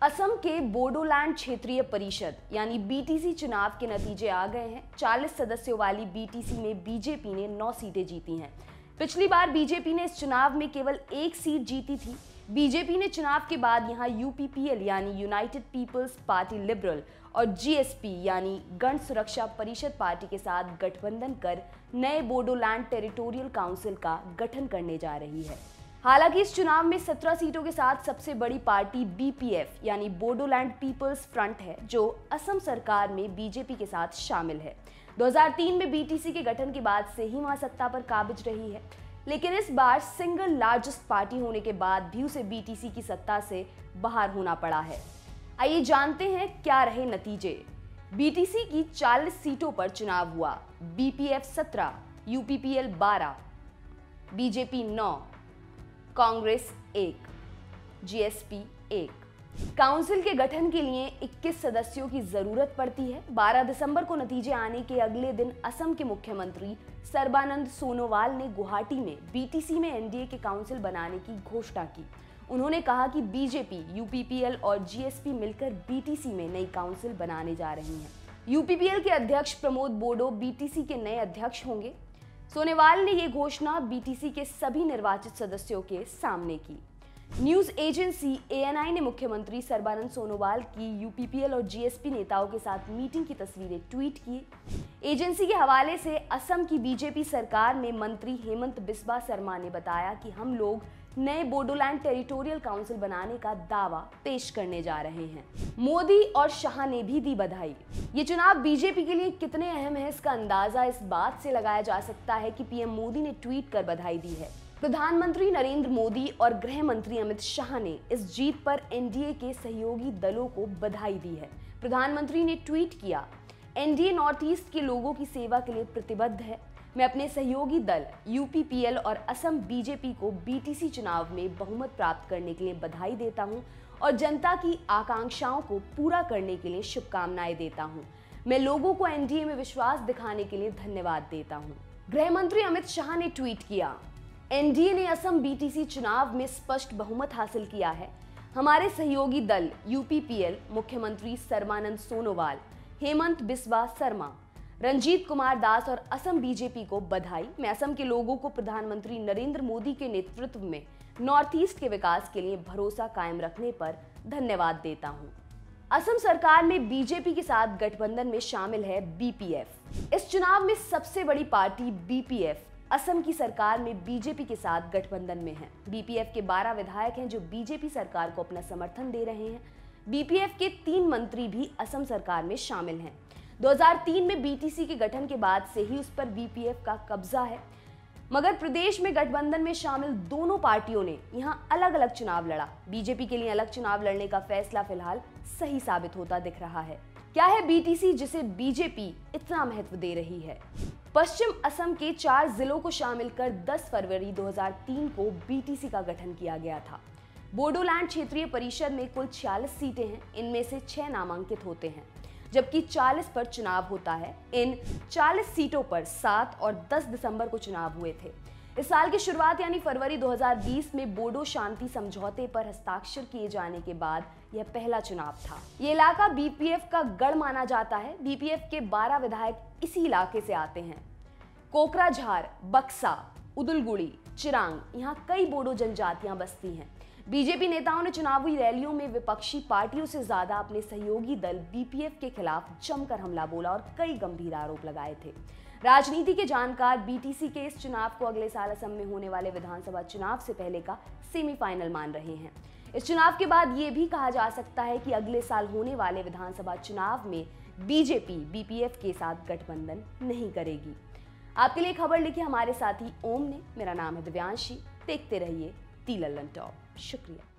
असम के बोडोलैंड क्षेत्रीय परिषद यानी बीटीसी चुनाव के नतीजे आ गए हैं। 40 सदस्यों वाली बीटीसी में बीजेपी ने 9 सीटें जीती हैं। पिछली बार बीजेपी ने इस चुनाव में केवल 1 सीट जीती थी। बीजेपी ने चुनाव के बाद यहां यूपीपीएल यानी यूनाइटेड पीपल्स पार्टी लिबरल और जीएसपी यानी गण सुरक्षा परिषद पार्टी के साथ गठबंधन कर नए बोडोलैंड टेरिटोरियल काउंसिल का गठन करने जा रही है। हालांकि इस चुनाव में 17 सीटों के साथ सबसे बड़ी पार्टी बीपीएफ यानी बोडोलैंड पीपल्स फ्रंट है, जो असम सरकार में बीजेपी के साथ शामिल है। 2003 में बीटीसी के गठन के बाद से ही वहां सत्ता पर काबिज रही है, लेकिन इस बार सिंगल लार्जेस्ट पार्टी होने के बाद भी उसे बीटीसी की सत्ता से बाहर होना पड़ा है। आइए जानते हैं क्या रहे नतीजे। बीटीसी की 40 सीटों पर चुनाव हुआ। BPF 17, UPPL 12, BJP 9, Congress 1, GSP 1। Council के गठन के लिए 21 सदस्यों की जरूरत पड़ती है। 12 दिसंबर को नतीजे आने के अगले दिन असम के मुख्यमंत्री सर्बानंद सोनोवाल ने गुवाहाटी में बीटीसी में एनडीए के काउंसिल बनाने की घोषणा की। उन्होंने कहा कि बीजेपी, यूपीपीएल और जीएसपी मिलकर बीटीसी में नई काउंसिल बनाने जा रही हैं। यूपीपीएल के अध्यक्ष प्रमोद बोडो बीटीसी के नए अध्यक्ष होंगे। सोनोवाल ने ये घोषणा बीटीसी के सभी निर्वाचित सदस्यों के सामने की। न्यूज एजेंसी एएनआई ने मुख्यमंत्री सर्बानंद सोनोवाल की यूपीपीएल और जीएसपी नेताओं के साथ मीटिंग की तस्वीरें ट्वीट की। एजेंसी के हवाले से असम की बीजेपी सरकार में मंत्री हेमंत बिस्वा शर्मा ने बताया कि हम लोग नए बोडोलैंड टेरिटोरियल काउंसिल बनाने का दावा पेश करने जा रहे हैं। मोदी और शाह ने भी दी बधाई। ये चुनाव बीजेपी के लिए कितने अहम है, इसका अंदाजा इस बात से लगाया जा सकता है कि पीएम मोदी ने ट्वीट कर बधाई दी है। प्रधानमंत्री नरेंद्र मोदी और गृह मंत्री अमित शाह ने इस जीत पर एनडीए के सहयोगी दलों को बधाई दी है। प्रधानमंत्री ने ट्वीट किया, एनडीए नॉर्थ ईस्ट के लोगों की सेवा के लिए प्रतिबद्ध है। मैं अपने सहयोगी दल यूपीपीएल और असम बीजेपी को बीटीसी चुनाव में बहुमत प्राप्त करने के लिए बधाई देता हूं और जनता की आकांक्षाओं को पूरा करने के लिए शुभकामनाएं देता हूं। मैं लोगों को एनडीए में विश्वास दिखाने के लिए धन्यवाद देता हूं। गृह मंत्री अमित शाह ने ट्वीट किया, एनडीए ने असम बीटीसी चुनाव में स्पष्ट बहुमत हासिल किया है। हमारे सहयोगी दल यूपीपीएल, मुख्यमंत्री सर्बानंद सोनोवाल, हेमंत बिस्वा शर्मा, रंजीत कुमार दास और असम बीजेपी को बधाई। मैं असम के लोगों को प्रधानमंत्री नरेंद्र मोदी के नेतृत्व में नॉर्थ ईस्ट के विकास के लिए भरोसा कायम रखने पर धन्यवाद देता हूं। असम सरकार में बीजेपी के साथ गठबंधन में शामिल है बीपीएफ। इस चुनाव में सबसे बड़ी पार्टी बीपीएफ असम की सरकार में बीजेपी के साथ गठबंधन में है। बीपीएफ के 12 विधायक हैं जो बीजेपी सरकार को अपना समर्थन दे रहे हैं। बीपीएफ के 3 मंत्री भी असम सरकार में शामिल हैं। 2003 में बीटीसी के गठन के बाद से ही उस पर बीपीएफ का कब्जा है, मगर प्रदेश में गठबंधन में शामिल दोनों पार्टियों ने यहां अलग अलग चुनाव लड़ा। बीजेपी के लिए अलग चुनाव लड़ने का फैसला फिलहाल सही साबित होता दिख रहा है। क्या है बीटीसी जिसे बीजेपी इतना महत्व दे रही है? पश्चिम असम के 4 जिलों को शामिल कर 10 फरवरी 2003 को बीटीसी का गठन किया गया था। बोडोलैंड क्षेत्रीय परिषद में कुल 46 सीटें हैं। इनमें से 6 नामांकित होते हैं, जबकि 40 पर चुनाव होता है। इन 40 सीटों पर 7 और 10 दिसंबर को चुनाव हुए थे। इस साल की शुरुआत यानी फरवरी 2020 में बोडो शांति समझौते पर हस्ताक्षर किए जाने के बाद यह पहला चुनाव था। ये इलाका बीपीएफ का गढ़ माना जाता है। बीपीएफ के 12 विधायक इसी इलाके से आते हैं। कोकराझार, बक्सा, उदलगुड़ी, चिरांग, यहाँ कई बोडो जनजातियां बसती हैं। बीजेपी नेताओं ने चुनावी रैलियों में विपक्षी पार्टियों से ज्यादा अपने सहयोगी दल बीपीएफ के खिलाफ जमकर हमला बोला और कई गंभीर आरोप लगाए थे। राजनीति के जानकार बीटीसी के इस चुनाव को अगले साल असम में होने वाले विधानसभा चुनाव से पहले का सेमीफाइनल मान रहे हैं। इस चुनाव के बाद ये भी कहा जा सकता है कि अगले साल होने वाले विधानसभा चुनाव में बीजेपी बीपीएफ के साथ गठबंधन नहीं करेगी। आपके लिए खबर लिखी हमारे साथी ओम ने। मेरा नाम है दिव्यांशी। देखते रहिए दी लल्लन टॉप। शुक्रिया।